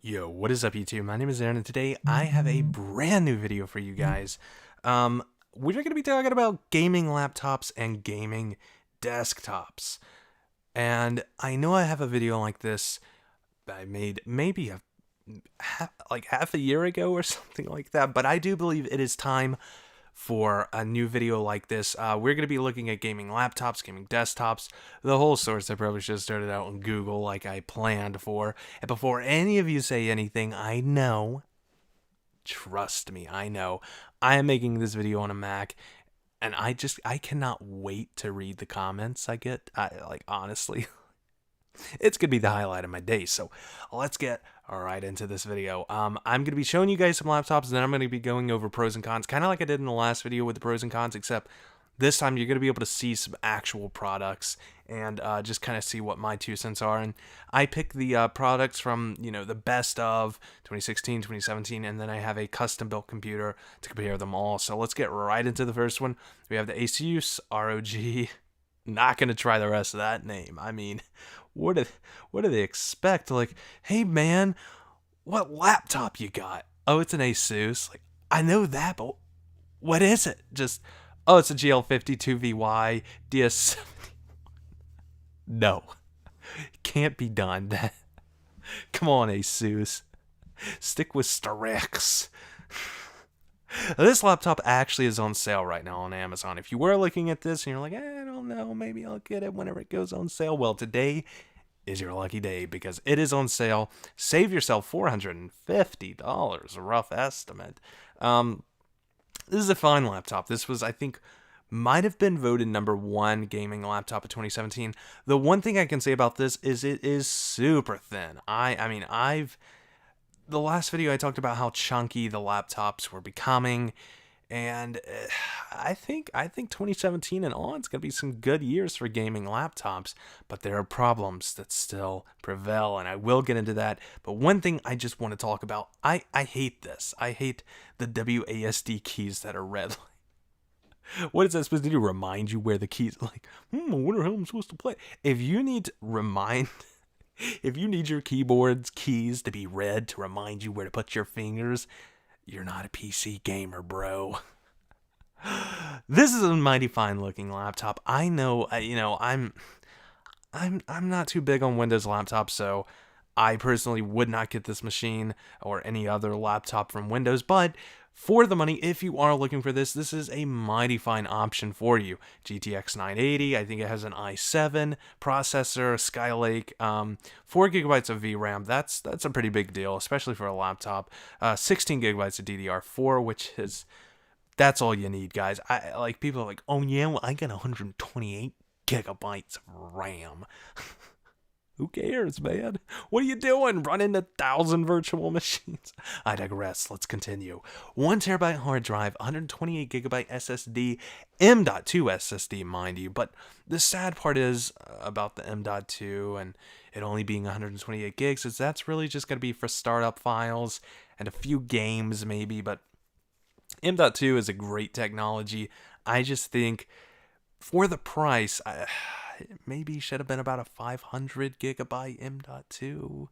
Yo, what is up YouTube? My name is Aaron and today I have a brand new video for you guys. We're going to be talking about gaming laptops and gaming desktops. And I know I have a video like this I made maybe half a year ago or something like that, but I do believe it is time for a new video like this. We're going to be looking at gaming laptops, gaming desktops, the whole source. I probably should have started out on Google like I planned for. And before any of you say anything, I know, trust me, I know, I am making this video on a Mac, and I cannot wait to read the comments I get. Honestly, it's gonna be the highlight of my day. So let's get right into this video. I'm gonna be showing you guys some laptops, and then I'm gonna be going over pros and cons, kind of like I did in the last video with the pros and cons, except this time you're gonna be able to see some actual products and just kind of see what my 2 cents are. And I pick the products from the best of 2016, 2017, and then I have a custom built computer to compare them all. So let's get right into the first one. We have the Asus ROG. Not gonna try the rest of that name. I mean, what do they expect? Like, hey man, what laptop you got? Oh, it's an Asus. Like, I know that, but what is it? Just, oh, it's a GL52VY DS. No, can't be done. That, come on, Asus, stick with Starex. This laptop actually is on sale right now on Amazon. If you were looking at this and you're like, I don't know, maybe I'll get it whenever it goes on sale. Well, today is your lucky day because it is on sale. Save yourself $450, a rough estimate. This is a fine laptop. This was, I think, might have been voted #1 gaming laptop of 2017. The one thing I can say about this is it is super thin. The last video I talked about how chunky the laptops were becoming, and I think 2017 and on, it's going to be some good years for gaming laptops, but there are problems that still prevail, and I will get into that. But one thing I just want to talk about, I hate this. I hate the WASD keys that are red. What is that supposed to do? Remind you where the keys, like, I wonder how I'm supposed to play. If you need your keyboard's keys to be red to remind you where to put your fingers, you're not a PC gamer, bro. This is a mighty fine looking laptop. I know, I'm not too big on Windows laptops, so I personally would not get this machine or any other laptop from Windows, but for the money, if you are looking for this, this is a mighty fine option for you. GTX 980, I think it has an i7 processor, Skylake, 4 GB of VRAM. That's a pretty big deal, especially for a laptop. 16 GB of DDR4, which is, that's all you need, guys. People are like, oh yeah, well, I got 128 GB of RAM. Who cares, man? What are you doing? Running 1,000 virtual machines? I digress. Let's continue. 1 TB hard drive, 128 GB SSD, M.2 SSD, mind you. But the sad part is about the M.2 and it only being 128 gigs is that's really just going to be for startup files and a few games maybe. But M.2 is a great technology. I just think for the price, maybe should have been about a 500 GB M.2.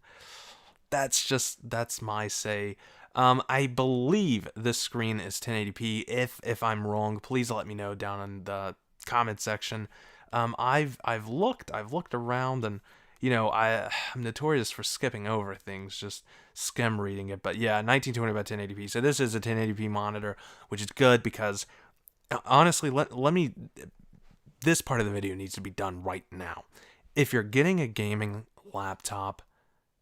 That's my say. I believe this screen is 1080p. If I'm wrong, please let me know down in the comment section. I've looked around, and I'm notorious for skipping over things, just skim reading it. But yeah, 1920 by 1080p. So this is a 1080p monitor, which is good because honestly, let me. This part of the video needs to be done right now. If you're getting a gaming laptop,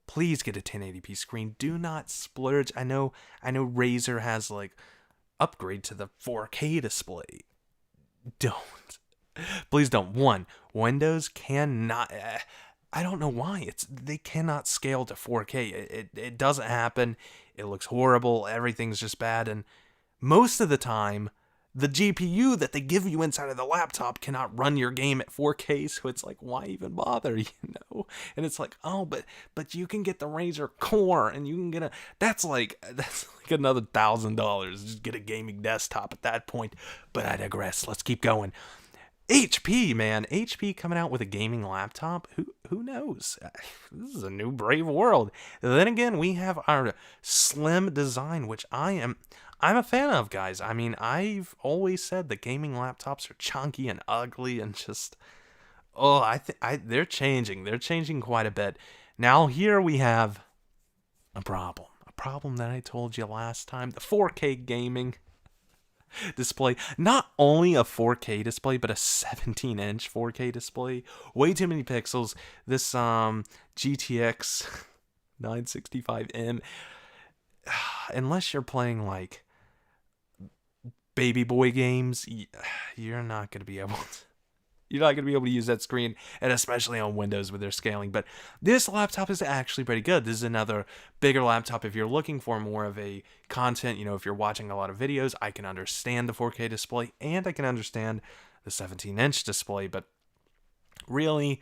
please get a 1080p screen. Do not splurge. I know Razer has upgrade to the 4K display. Don't. Please don't. One, Windows cannot, I don't know why. They cannot scale to 4K. It doesn't happen. It looks horrible. Everything's just bad, and most of the time the GPU that they give you inside of the laptop cannot run your game at 4K, so it's like, why even bother, And it's like, oh, but you can get the Razer Core, and you can get that's like another $1,000. Just get a gaming desktop at that point. But I digress. Let's keep going. HP, man, HP coming out with a gaming laptop. Who knows? This is a new brave world. Then again, we have our slim design, which I'm a fan of, guys. I mean, I've always said that gaming laptops are chunky and ugly and just they're changing. They're changing quite a bit. Now here we have a problem. A problem that I told you last time. The 4K gaming display. Not only a 4K display, but a 17-inch 4K display. Way too many pixels. This GTX 965M, unless you're playing like baby boy games, you're not going to be able to. You're not going to be able to use that screen, and especially on Windows with their scaling. But this laptop is actually pretty good. This is another bigger laptop if you're looking for more of a content. You know, if you're watching a lot of videos, I can understand the 4K display, and I can understand the 17-inch display. But really,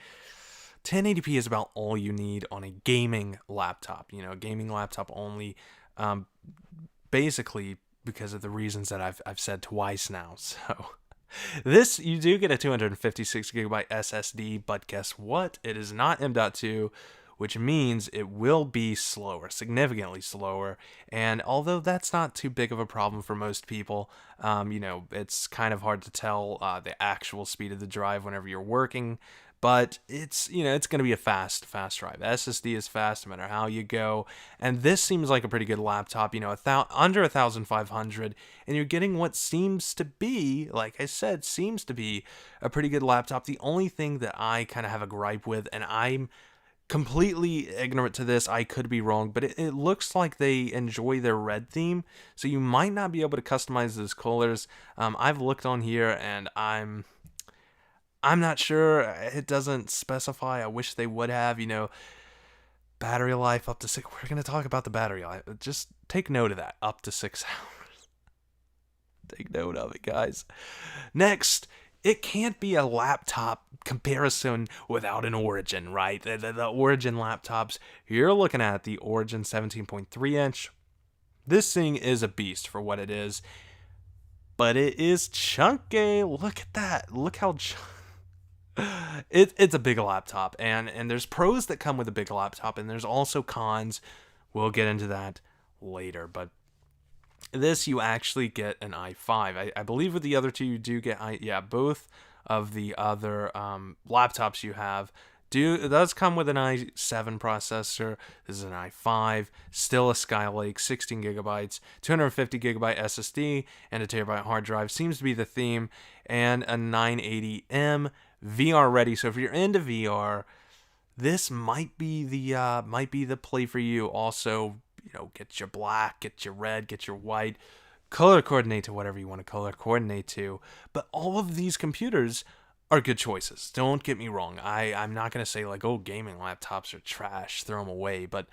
1080p is about all you need on a gaming laptop. You know, a gaming laptop only, basically because of the reasons that I've said twice now. So this, you do get a 256 gigabyte SSD, but guess what? It is not M.2, which means it will be slower, significantly slower. And although that's not too big of a problem for most people, you know, it's kind of hard to tell the actual speed of the drive whenever you're working. But it's, you know, it's going to be a fast drive. SSD is fast no matter how you go. And this seems like a pretty good laptop, you know, under 1,500. And you're getting what seems to be, like I said, seems to be a pretty good laptop. The only thing that I kind of have a gripe with, and I'm completely ignorant to this, I could be wrong, but it looks like they enjoy their red theme. So you might not be able to customize those colors. I've looked on here and I'm not sure. It doesn't specify. I wish they would have, you know, battery life up to 6. We're going to talk about the battery life. Just take note of that. Up to 6 hours. Take note of it, guys. Next, it can't be a laptop comparison without an Origin, right? The Origin laptops, you're looking at the Origin 17.3 inch. This thing is a beast for what it is, but it is chunky. Look at that. Look how chunky. It's a big laptop, and there's pros that come with a big laptop, and there's also cons. We'll get into that later, but this, you actually get an i5. I believe with the other two you do get both of the other laptops you have it does come with an i7 processor. This is an i5, still a Skylake, 16 gigabytes, 250 gigabyte SSD, and a terabyte hard drive. Seems to be the theme, and a 980M VR ready. So if you're into VR, this might be the play for you. Also, you know, get your black, get your red, get your white, color coordinate to whatever you want to color coordinate to. But all of these computers are good choices. Don't get me wrong. I'm not going to say like, oh, gaming laptops are trash, throw them away. But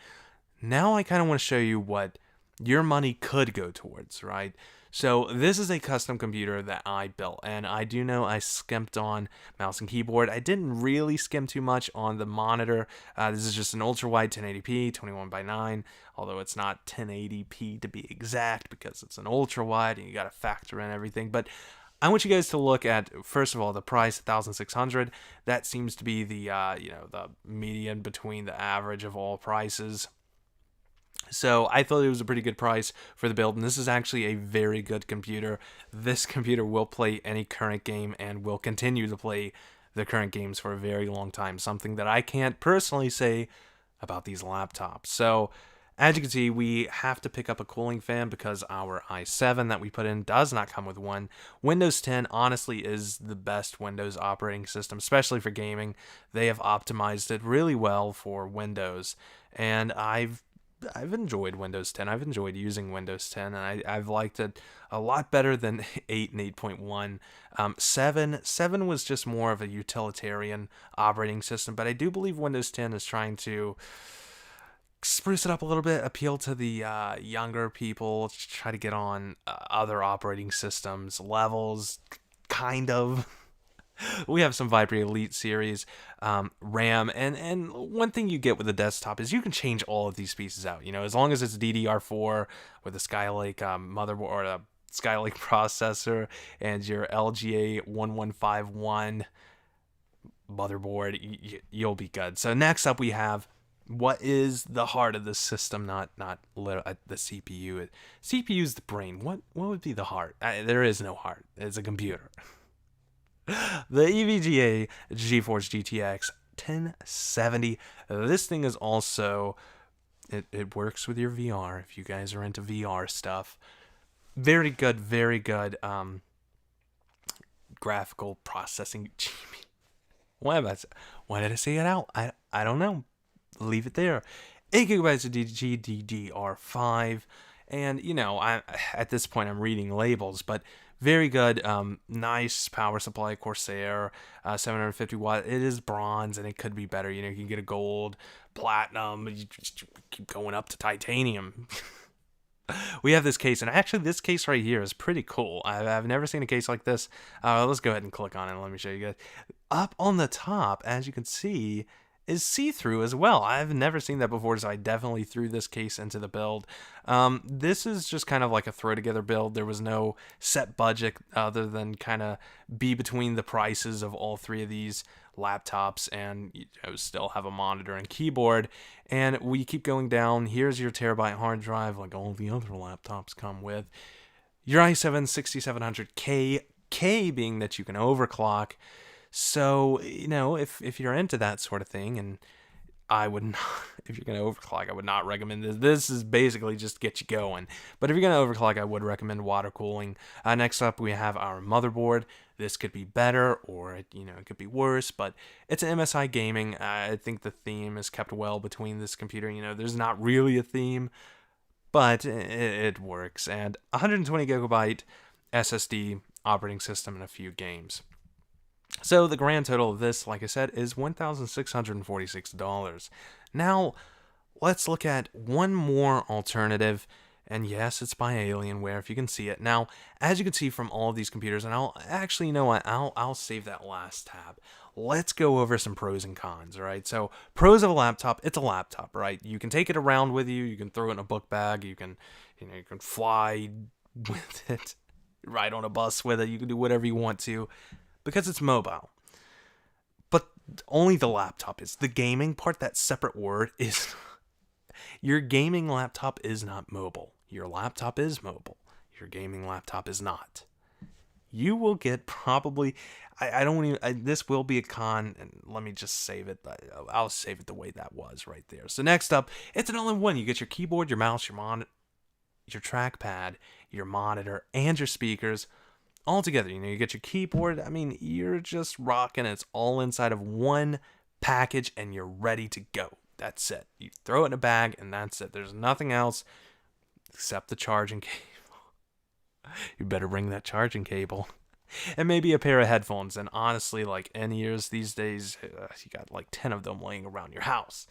now I kind of want to show you what your money could go towards, right? So this is a custom computer that I built, and I do know I skimped on mouse and keyboard. I didn't really skim too much on the monitor. This is just an ultra-wide 1080p, 21:9, although it's not 1080p to be exact because it's an ultra-wide and you got to factor in everything. But I want you guys to look at, first of all, the price, $1,600. That seems to be the the median between the average of all prices. So I thought it was a pretty good price for the build, and this is actually a very good computer. This computer will play any current game and will continue to play the current games for a very long time, something that I can't personally say about these laptops. So as you can see, we have to pick up a cooling fan because our i7 that we put in does not come with one. Windows 10 honestly is the best Windows operating system, especially for gaming. They have optimized it really well for Windows, and I've enjoyed Windows 10. I've enjoyed using Windows 10, and I've liked it a lot better than 8 and 8.1. 7 was just more of a utilitarian operating system, but I do believe Windows 10 is trying to spruce it up a little bit, appeal to the younger people, try to get on other operating systems, levels, kind of. We have some Vibree Elite series, RAM, and one thing you get with the desktop is you can change all of these pieces out. You know, as long as it's DDR4 with a Skylake motherboard or a Skylake processor and your LGA 1151 motherboard, you'll be good. So next up we have what is the heart of the system, not the CPU. CPU is the brain. What would be the heart? There is no heart. It's a computer. The EVGA GeForce GTX 1070. This thing is also, it works with your VR if you guys are into VR stuff. Very good graphical processing. Why did I say it out? I don't know. Leave it there. 8 gigabytes of GDDR5, and at this point I'm reading labels, but very good. Nice power supply, Corsair, 750 watt. It is bronze, and it could be better. You can get a gold, platinum. You just keep going up to titanium. We have this case, and actually this case right here is pretty cool. I've never seen a case like this. Let's go ahead and click on it and let me show you guys. Up on the top, as you can see, is see-through as well. I've never seen that before, so I definitely threw this case into the build. This is just kind of like a throw-together build. There was no set budget other than kind of be between the prices of all three of these laptops, and still have a monitor and keyboard. And we keep going down. Here's your terabyte hard drive, like all the other laptops come with. Your i7 6700K, K being that you can overclock. So, if you're into that sort of thing, and I would not, if you're going to overclock, I would not recommend this. This is basically just to get you going. But if you're going to overclock, I would recommend water cooling. Next up, we have our motherboard. This could be better, or it could be worse, but it's an MSI gaming. I think the theme is kept well between this computer. There's not really a theme, but it works. And 120 gigabyte SSD operating system and a few games. So the grand total of this, like I said, is $1,646. Now, let's look at one more alternative. And yes, it's by Alienware, if you can see it. Now, as you can see from all of these computers, and I'll save that last tab. Let's go over some pros and cons, right? So, pros of a laptop, it's a laptop, right? You can take it around with you, you can throw it in a book bag, you can fly with it, ride on a bus with it, you can do whatever you want to, because it's mobile. But only the laptop is. The gaming part, that separate word, is... Your gaming laptop is not mobile. Your laptop is mobile. Your gaming laptop is not. You will get probably... this will be a con, and let me just save it. I'll save it the way that was right there. So next up, it's an all-in-one. You get your keyboard, your mouse, your trackpad, your monitor, and your speakers all together. You get your keyboard. You're just rocking. It's all inside of one package, and you're ready to go. That's it. You throw it in a bag, and that's it. There's nothing else except the charging cable. You better bring that charging cable. And maybe a pair of headphones. And honestly, like in-ears these days, you got like 10 of them laying around your house.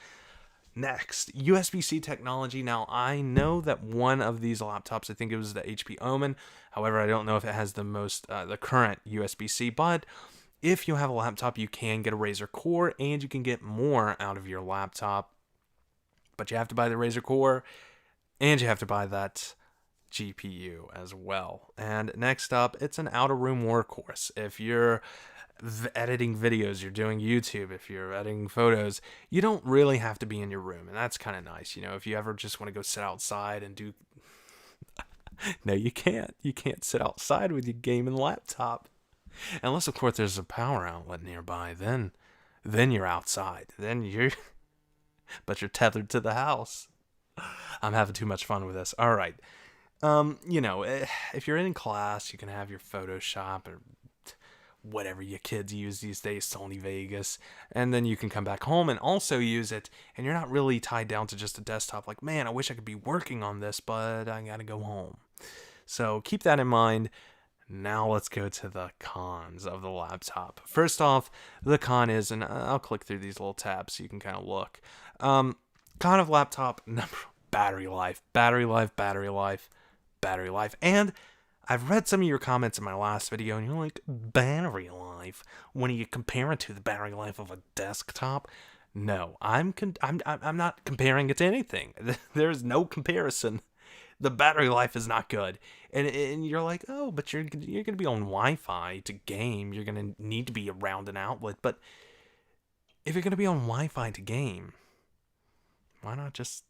Next, USB-C technology. Now, I know that one of these laptops, I think it was the HP Omen. However, I don't know if it has the current USB-C, but if you have a laptop, you can get a Razer Core, and you can get more out of your laptop. But you have to buy the Razer Core, and you have to buy that GPU as well. And next up, it's an out-of-room workhorse. If you're editing videos, you're doing YouTube, if you're editing photos, you don't really have to be in your room, and that's kind of nice. If you ever just want to go sit outside and do... No, you can't. You can't sit outside with your gaming laptop. Unless, of course, there's a power outlet nearby, then you're outside. But you're tethered to the house. I'm having too much fun with this. All right. If you're in class, you can have your Photoshop or whatever your kids use these days, Sony Vegas, and then you can come back home and also use it, and you're not really tied down to just a desktop. Like, man, I wish I could be working on this, but I gotta go home. So keep that in mind. Now let's go to the cons of the laptop. First off, the con is, and I'll click through these little tabs so you can kind of look. Con of laptop, battery life. And I've read some of your comments in my last video, and you're like, battery life? When you compare it to the battery life of a desktop? No, I'm not comparing it to anything. There's no comparison. The battery life is not good. And you're like, oh, but you're going to be on Wi-Fi to game. You're going to need to be around an outlet. But if you're going to be on Wi-Fi to game, why not just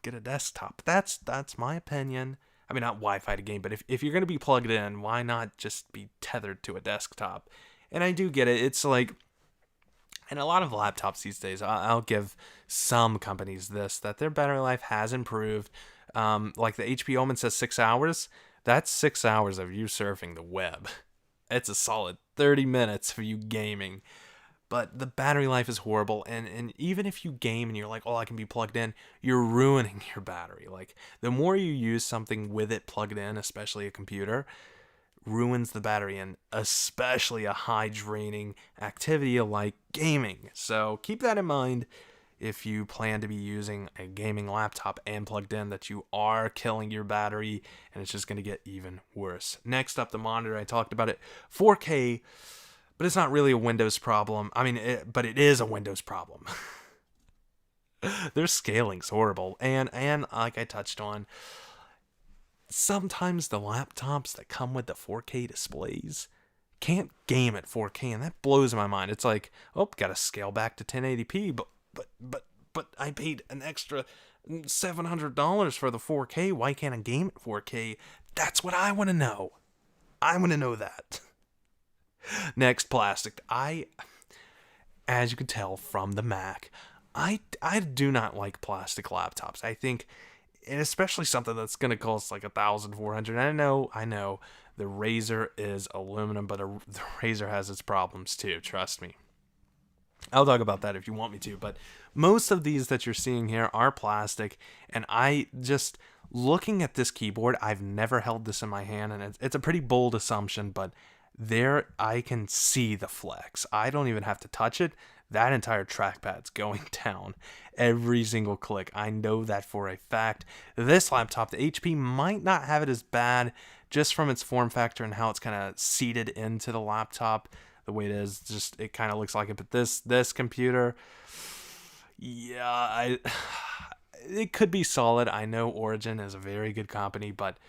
get a desktop? That's my opinion. I mean, not Wi-Fi to game, but if you're going to be plugged in, why not just be tethered to a desktop? And I do get it. It's like, and a lot of laptops these days, I'll give some companies this, that their battery life has improved. Like the HP Omen says 6 hours. That's 6 hours of you surfing the web. It's a solid 30 minutes of you gaming. But the battery life is horrible, and even if you game and you're like, oh, I can be plugged in, you're ruining your battery. Like, the more you use something with it plugged in, especially a computer, ruins the battery, and especially a high-draining activity like gaming. So keep that in mind if you plan to be using a gaming laptop and plugged in, that you are killing your battery, and it's just going to get even worse. Next up, the monitor. I talked about it. 4K... but it's not really a Windows problem. I mean, but it is a Windows problem. Their scaling's horrible. And like I touched on, sometimes the laptops that come with the 4K displays can't game at 4K, and that blows my mind. It's like, oh, gotta scale back to 1080p, but I paid an extra $700 for the 4K. Why can't I game at 4K? That's what I want to know. I want to know that. Next, plastic. As you can tell from the Mac, I do not like plastic laptops. I think, and especially something that's going to cost like $1,400. I know, the Razer is aluminum, but the Razer has its problems too. Trust me. I'll talk about that if you want me to. But most of these that you're seeing here are plastic, and I just looking at this keyboard, I've never held this in my hand, and it's a pretty bold assumption, but there, I can see the flex. I don't even have to touch it. That entire trackpad's going down every single click. I know that for a fact. This laptop, the HP, might not have it as bad just from its form factor and how it's kind of seated into the laptop. The way it is, just it kind of looks like it. But this computer, yeah, it could be solid. I know Origin is a very good company, but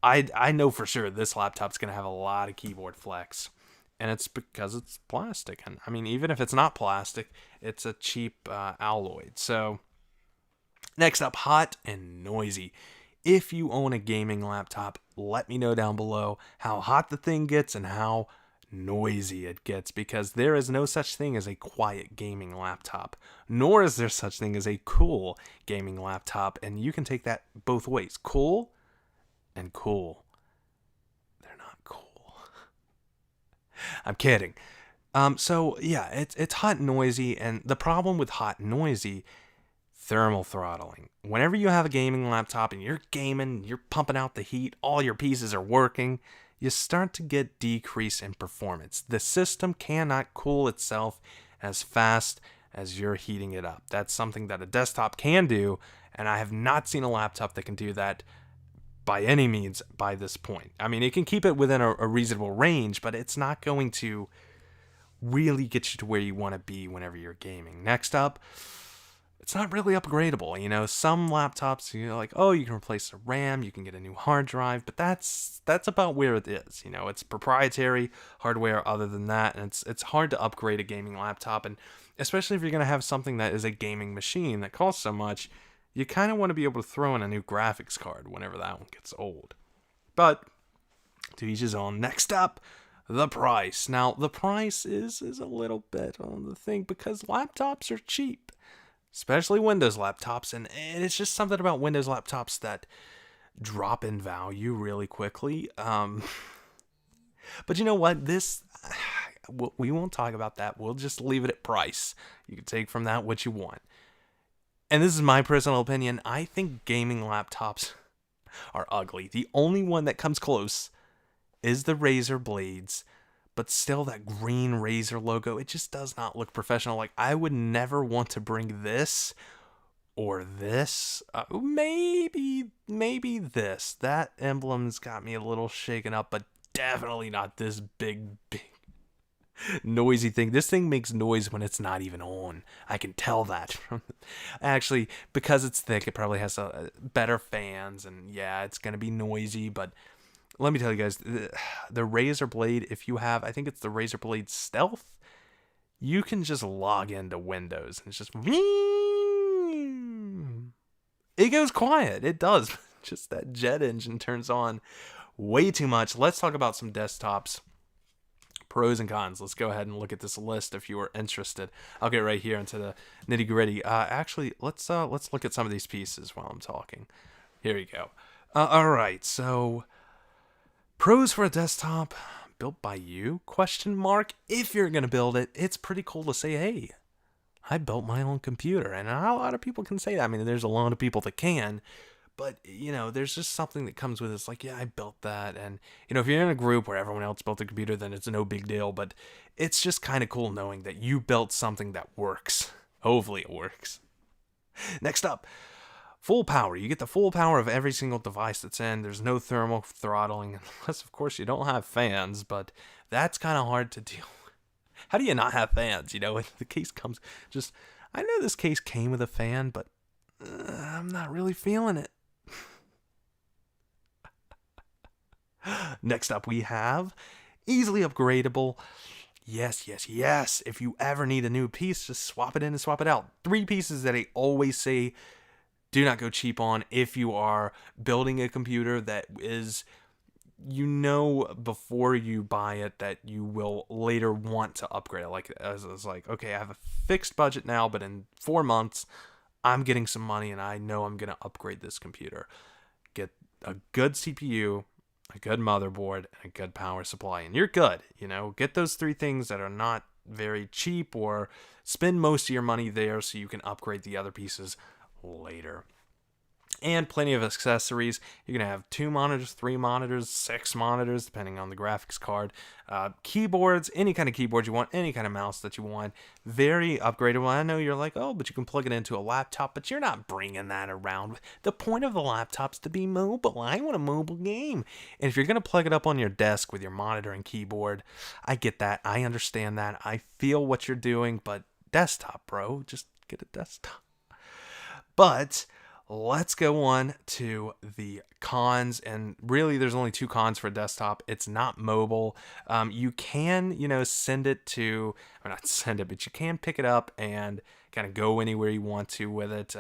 I know for sure this laptop's going to have a lot of keyboard flex, and it's because it's plastic. And I mean, even if it's not plastic, it's a cheap alloy. So next up, hot and noisy. If you own a gaming laptop, let me know down below how hot the thing gets and how noisy it gets, because there is no such thing as a quiet gaming laptop, nor is there such thing as a cool gaming laptop, and you can take that both ways. Cool and cool. They're not cool. I'm kidding. So yeah, it's hot and noisy, and the problem with hot and noisy, thermal throttling. Whenever you have a gaming laptop and you're gaming, you're pumping out the heat, all your pieces are working, you start to get decrease in performance. The system cannot cool itself as fast as you're heating it up. That's something that a desktop can do, and I have not seen a laptop that can do that by any means by this point. I mean, it can keep it within a reasonable range, but it's not going to really get you to where you want to be whenever you're gaming. Next up, it's not really upgradable. You know, some laptops, you know, like, oh, you can replace the RAM, you can get a new hard drive, but that's about where it is. You know, it's proprietary hardware other than that, and it's hard to upgrade a gaming laptop, and especially if you're going to have something that is a gaming machine that costs so much, you kind of want to be able to throw in a new graphics card whenever that one gets old. But to each his own. Next up, the price. Now, the price is a little bit on the thing because laptops are cheap, especially Windows laptops, and it's just something about Windows laptops that drop in value really quickly. But you know what? We won't talk about that. We'll just leave it at price. You can take from that what you want. And this is my personal opinion. I think gaming laptops are ugly. The only one that comes close is the Razer Blades, but still that green Razer logo, it just does not look professional. Like, I would never want to bring this or this. Maybe this. That emblem's got me a little shaken up, but definitely not this big noisy thing. This thing makes noise when it's not even on. I can tell that. Actually, because it's thick, it probably has better fans, and yeah, it's going to be noisy, but let me tell you guys, the Razor Blade, if you have, I think it's the Razor Blade Stealth, you can just log into Windows, and it's just, it goes quiet. It does. Just that jet engine turns on way too much. Let's talk about some desktops. Pros and cons. Let's go ahead and look at this list if you are interested. I'll get right here into the nitty gritty. Actually, let's look at some of these pieces while I'm talking. Here you go. All right. So, pros for a desktop built by you? Question mark. If you're gonna build it, it's pretty cool to say, hey, I built my own computer, and not a lot of people can say that. I mean, there's a lot of people that can. But, you know, there's just something that comes with it. It's like, yeah, I built that. And, you know, if you're in a group where everyone else built a computer, then it's no big deal. But it's just kind of cool knowing that you built something that works. Hopefully it works. Next up, full power. You get the full power of every single device that's in. There's no thermal throttling, unless, of course, you don't have fans. But that's kind of hard to deal with. How do you not have fans? You know, if the case comes just... I know this case came with a fan, but I'm not really feeling it. Next up, we have easily upgradable. Yes. If you ever need a new piece, just swap it in and swap it out. 3 pieces that I always say do not go cheap on if you are building a computer that is, you know, before you buy it that you will later want to upgrade it. Like, as it's like, okay, I have a fixed budget now, but in 4 months, I'm getting some money and I know I'm going to upgrade this computer. Get a good CPU, a good motherboard, and a good power supply, and you're good. You know, get those 3 things that are not very cheap, or spend most of your money there so you can upgrade the other pieces later. And plenty of accessories. You're going to have 2 monitors, 3 monitors, 6 monitors, depending on the graphics card. Keyboards, any kind of keyboard you want, any kind of mouse that you want. Very upgradable. I know you're like, oh, but you can plug it into a laptop, but you're not bringing that around. The point of the laptop's to be mobile. I want a mobile game. And if you're going to plug it up on your desk with your monitor and keyboard, I get that. I understand that. I feel what you're doing, but desktop, bro. Just get a desktop. But... let's go on to the cons, and really there's only 2 cons for a desktop. It's not mobile. You can, you know, send it to, or not send it, but you can pick it up and kind of go anywhere you want to with it.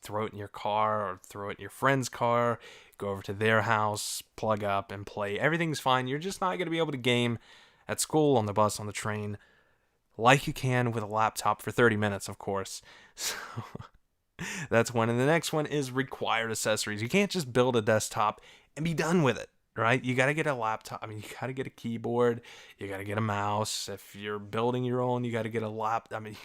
Throw it in your car or throw it in your friend's car, go over to their house, plug up and play. Everything's fine. You're just not going to be able to game at school, on the bus, on the train, like you can with a laptop for 30 minutes, of course. So... that's one. And the next one is required accessories. You can't just build a desktop and be done with it, right? You got to get a laptop. I mean, you got to get a keyboard. You got to get a mouse. If you're building your own, you got to get a laptop. I mean,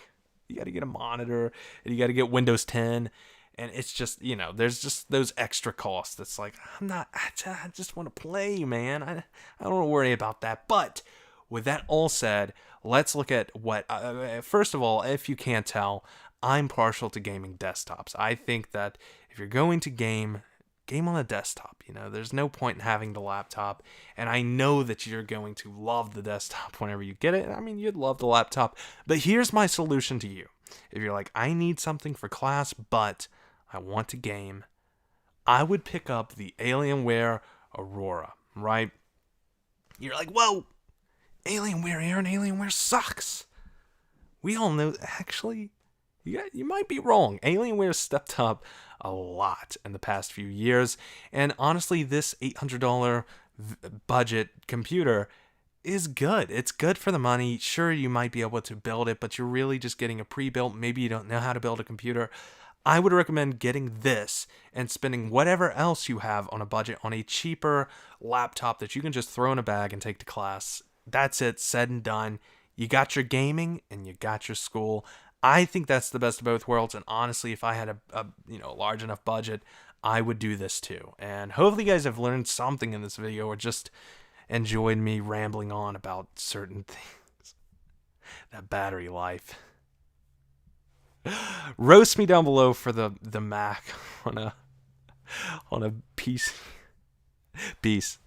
you got to get a monitor, and you got to get Windows 10. And it's just, you know, there's just those extra costs. That's like, I just want to play, man. I don't want to worry about that. But with that all said, let's look at what, first of all, if you can't tell, I'm partial to gaming desktops. I think that if you're going to game on a desktop. You know, there's no point in having the laptop. And I know that you're going to love the desktop whenever you get it. I mean, you'd love the laptop. But here's my solution to you. If you're like, I need something for class, but I want to game, I would pick up the Alienware Aurora, right? You're like, whoa, Alienware, Aaron, Alienware sucks. We all know, actually... you might be wrong. Alienware stepped up a lot in the past few years. And honestly, this $800 budget computer is good. It's good for the money. Sure, you might be able to build it, but you're really just getting a pre-built. Maybe you don't know how to build a computer. I would recommend getting this and spending whatever else you have on a budget on a cheaper laptop that you can just throw in a bag and take to class. That's it. Said and done. You got your gaming and you got your school. I think that's the best of both worlds, and honestly, if I had a large enough budget, I would do this too. And hopefully you guys have learned something in this video, or just enjoyed me rambling on about certain things. That battery life. Roast me down below for the Mac on a piece. Peace.